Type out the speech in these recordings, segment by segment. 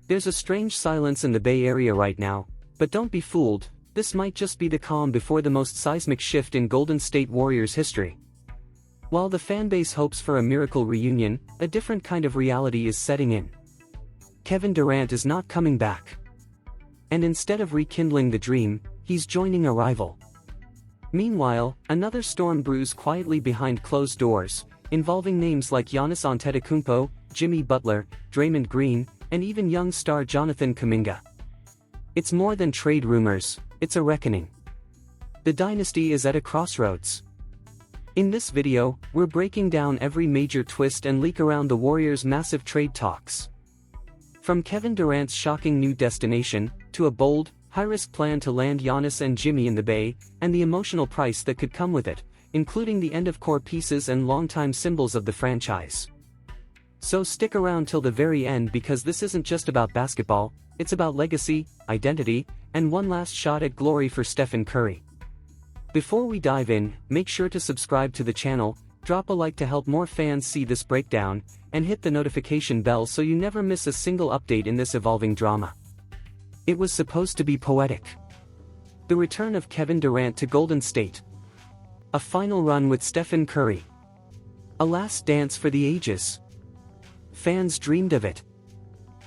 There's a strange silence in the Bay Area right now, but don't be fooled, this might just be the calm before the most seismic shift in Golden State Warriors history. While the fanbase hopes for a miracle reunion, a different kind of reality is setting in. Kevin Durant is not coming back. And instead of rekindling the dream, he's joining a rival. Meanwhile, another storm brews quietly behind closed doors, involving names like Giannis Antetokounmpo, Jimmy Butler, Draymond Green, and even young star Jonathan Kuminga. It's more than trade rumors, it's a reckoning. The dynasty is at a crossroads. In this video, we're breaking down every major twist and leak around the Warriors' massive trade talks. From Kevin Durant's shocking new destination, to a bold, high-risk plan to land Giannis and Jimmy in the Bay, and the emotional price that could come with it, including the end of core pieces and longtime symbols of the franchise. So stick around till the very end because this isn't just about basketball, it's about legacy, identity, and one last shot at glory for Stephen Curry. Before we dive in, make sure to subscribe to the channel, drop a like to help more fans see this breakdown, and hit the notification bell so you never miss a single update in this evolving drama. It was supposed to be poetic. The return of Kevin Durant to Golden State. A final run with Stephen Curry. A last dance for the ages. Fans dreamed of it.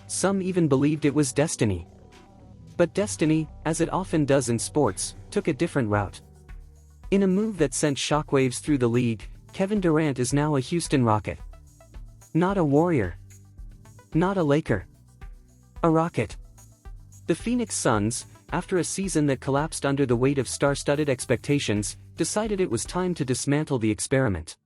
Some even believed it was destiny. But destiny, as it often does in sports, took a different route. In a move that sent shockwaves through the league, Kevin Durant is now a Houston Rocket. Not a Warrior. Not a Laker. A Rocket. The Phoenix Suns, after a season that collapsed under the weight of star-studded expectations, decided it was time to dismantle the experiment.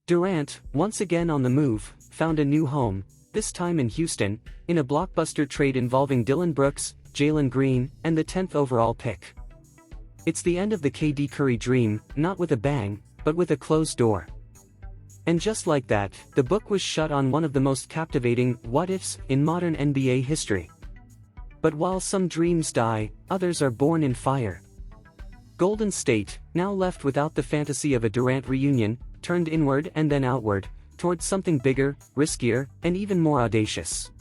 Durant, once again on the move, found a new home, this time in Houston, in a blockbuster trade involving Dillon Brooks, Jalen Green, and the 10th overall pick. It's the end of the KD Curry dream, not with a bang, but with a closed door. And just like that, the book was shut on one of the most captivating what-ifs in modern NBA history. But while some dreams die, others are born in fire. Golden State, now left without the fantasy of a Durant reunion, turned inward and then outward, towards something bigger, riskier, and even more audacious.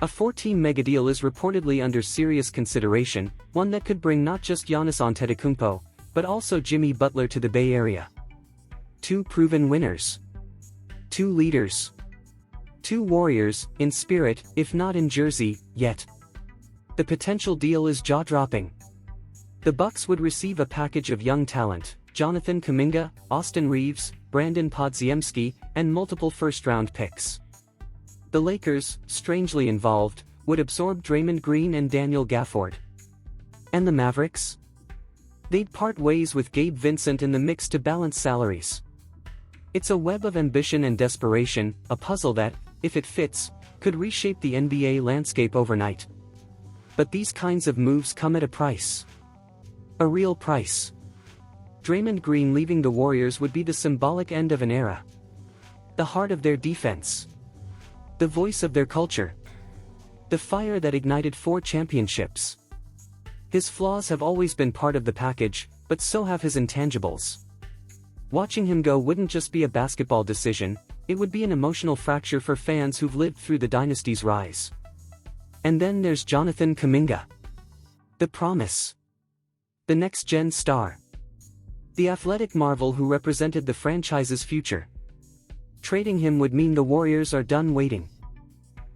A 4-team megadeal is reportedly under serious consideration, one that could bring not just Giannis Antetokounmpo, but also Jimmy Butler to the Bay Area. Two proven winners. Two leaders. Two Warriors, in spirit, if not in jersey, yet. The potential deal is jaw-dropping. The Bucks would receive a package of young talent, Jonathan Kuminga, Austin Reeves, Brandon Podziemski, and multiple first-round picks. The Lakers, strangely involved, would absorb Draymond Green and Daniel Gafford. And the Mavericks? They'd part ways with Gabe Vincent in the mix to balance salaries. It's a web of ambition and desperation, a puzzle that, if it fits, could reshape the NBA landscape overnight. But these kinds of moves come at a price. A real price. Draymond Green leaving the Warriors would be the symbolic end of an era. The heart of their defense. The voice of their culture. The fire that ignited 4 championships. His flaws have always been part of the package, but so have his intangibles. Watching him go wouldn't just be a basketball decision, it would be an emotional fracture for fans who've lived through the dynasty's rise. And then there's Jonathan Kuminga. The promise. The next-gen star. The athletic marvel who represented the franchise's future. Trading him would mean the Warriors are done waiting.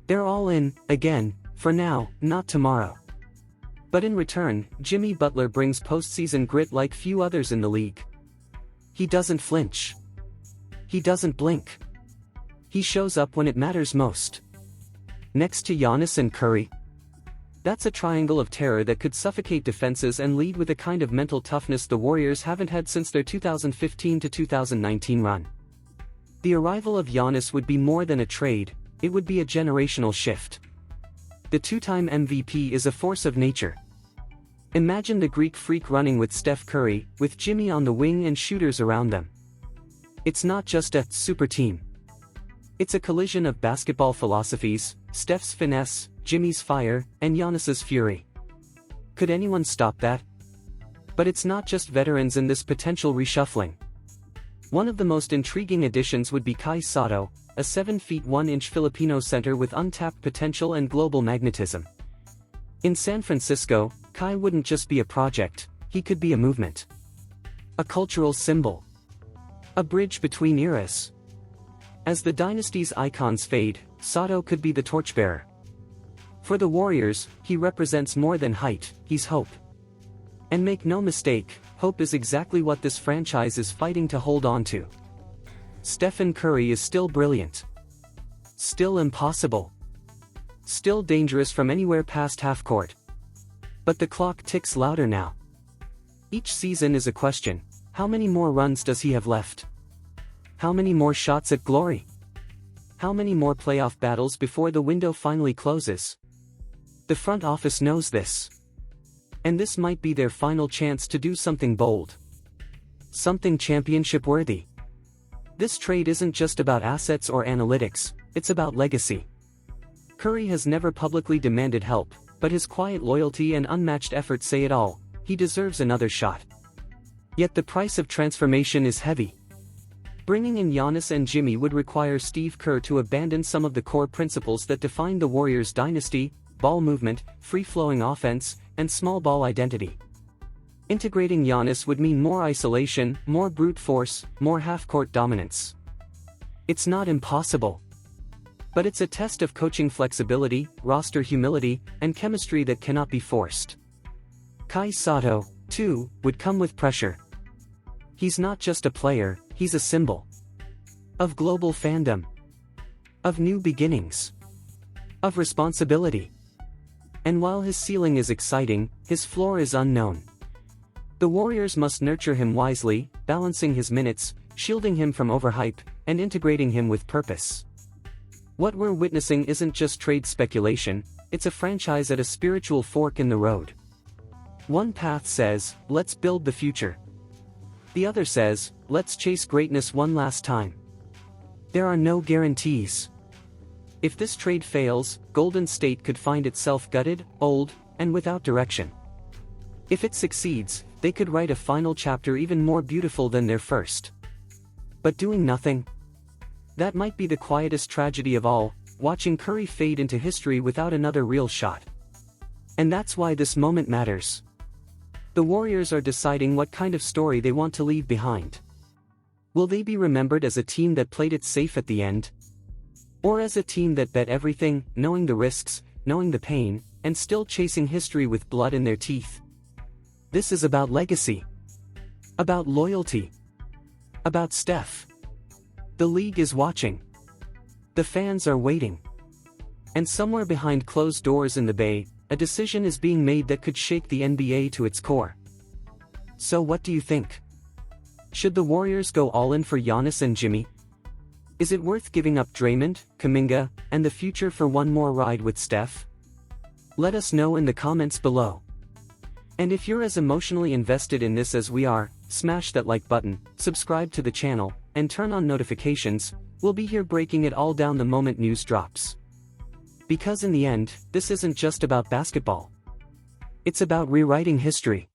They're all in, again, for now, not tomorrow. But in return, Jimmy Butler brings postseason grit like few others in the league. He doesn't flinch. He doesn't blink. He shows up when it matters most. Next to Giannis and Curry. That's a triangle of terror that could suffocate defenses and lead with a kind of mental toughness the Warriors haven't had since their 2015 to 2019 run. The arrival of Giannis would be more than a trade, it would be a generational shift. The 2-time MVP is a force of nature. Imagine the Greek freak running with Steph Curry, with Jimmy on the wing and shooters around them. It's not just a super team. It's a collision of basketball philosophies, Steph's finesse, Jimmy's fire, and Giannis's fury. Could anyone stop that? But it's not just veterans in this potential reshuffling. One of the most intriguing additions would be Kai Sotto, a 7 feet 1 inch Filipino center with untapped potential and global magnetism. In San Francisco, Kai wouldn't just be a project, he could be a movement. A cultural symbol. A bridge between eras. As the dynasty's icons fade, Soto could be the torchbearer. For the Warriors, he represents more than height, he's hope. And make no mistake, hope is exactly what this franchise is fighting to hold on to. Stephen Curry is still brilliant. Still impossible. Still dangerous from anywhere past half-court. But the clock ticks louder now. Each season is a question: how many more runs does he have left? How many more shots at glory? How many more playoff battles before the window finally closes? The front office knows this. And this might be their final chance to do something bold. Something championship-worthy. This trade isn't just about assets or analytics, it's about legacy. Curry has never publicly demanded help, but his quiet loyalty and unmatched effort say it all: he deserves another shot. Yet the price of transformation is heavy. Bringing in Giannis and Jimmy would require Steve Kerr to abandon some of the core principles that define the Warriors' dynasty: ball movement, free-flowing offense, and small ball identity. Integrating Giannis would mean more isolation, more brute force, more half-court dominance. It's not impossible. But it's a test of coaching flexibility, roster humility, and chemistry that cannot be forced. Kai Sotto, too, would come with pressure. He's not just a player, he's a symbol. Of global fandom. Of new beginnings. Of responsibility. And while his ceiling is exciting, his floor is unknown. The Warriors must nurture him wisely, balancing his minutes, shielding him from overhype, and integrating him with purpose. What we're witnessing isn't just trade speculation, it's a franchise at a spiritual fork in the road. One path says, let's build the future. The other says, let's chase greatness one last time. There are no guarantees. If this trade fails, Golden State could find itself gutted, old, and without direction. If it succeeds, they could write a final chapter even more beautiful than their first. But doing nothing? That might be the quietest tragedy of all, watching Curry fade into history without another real shot. And that's why this moment matters. The Warriors are deciding what kind of story they want to leave behind. Will they be remembered as a team that played it safe at the end? Or as a team that bet everything, knowing the risks, knowing the pain, and still chasing history with blood in their teeth? This is about legacy. About loyalty. About Steph. The league is watching. The fans are waiting. And somewhere behind closed doors in the Bay, a decision is being made that could shake the NBA to its core. So what do you think? Should the Warriors go all in for Giannis and Jimmy? Is it worth giving up Draymond, Kuminga, and the future for one more ride with Steph? Let us know in the comments below. And if you're as emotionally invested in this as we are, smash that like button, subscribe to the channel, and turn on notifications. We'll be here breaking it all down the moment news drops. Because in the end, this isn't just about basketball. It's about rewriting history.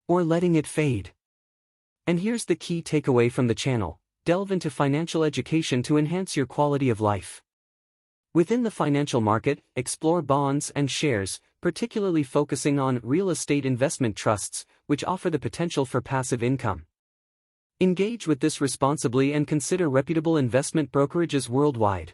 Or letting it fade. And here's the key takeaway from the channel: delve into financial education to enhance your quality of life. Within the financial market, explore bonds and shares, particularly focusing on real estate investment trusts, which offer the potential for passive income. Engage with this responsibly and consider reputable investment brokerages worldwide.